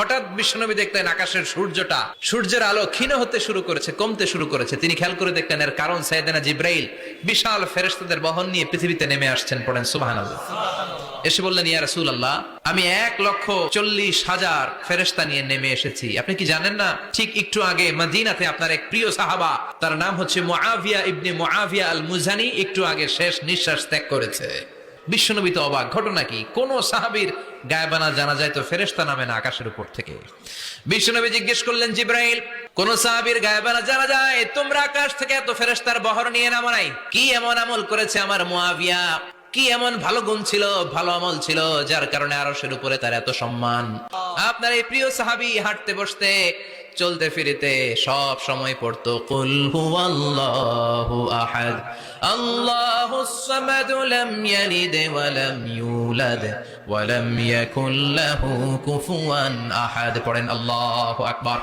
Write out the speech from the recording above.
হঠাৎ বিশ্বনবী দেখলেন আকাশের সূর্যের আলো ক্ষীণ হতে শুরু করেছে, কমতে শুরু করেছে। তিনি খেয়াল করে দেখলেন এর কারণ সাইয়েদনা জিব্রাইল বিশাল ফেরেশতাদের বহন নিয়ে পৃথিবীতে নেমে আসছেন। পড়েন সুবহানাল্লাহ। এসে বললেন, ইয়া রাসূলুল্লাহ, আমি 1,40,000 ফেরেশতা নিয়ে নেমে এসেছি। আপনি কি জানেন না, ঠিক একটু আগে মদিনাতে আপনার এক প্রিয় সাহাবা, তার নাম হচ্ছে মুআবিয়া ইবনে মুআবিয়া আল মুজানি, একটু আগে শেষ নিঃশ্বাস ত্যাগ করেছে। বিশ্বনবী তো অবাক, ঘটনা কি? কোন সাহাবীর গায়েবানা জানা যায় তো ফেরেশতা নামে না আকাশের উপর থেকে। বিশ্বনবী জিজ্ঞেস করলেন, জিব্রাইল, কোন সাহাবীর গায়েবানা জানা যায় তোমরা আকাশ থেকে এত ফেরেশতার বহর নিয়ে নামো নাই? কি এমন আমল করেছে আমার মুআবিয়া, কি এমন ভালো গুণ ছিল, ভালো আমল ছিল, যার কারণে আরশের উপরে তার এত সম্মান? আপনার এই প্রিয় সাহাবী হাঁটতে বসতে চলতে ফিরিতে সব সময় পড়তো কুল হুয়াল্লাহু আহাদ আল্লাহুস সামাদ লাম ইয়ালিদ ওয়া লাম ইউলাদ ওয়া লাম ইয়াকুল লাহু কুফুয়ান আহাদ। পড়েন আল্লাহু আকবার।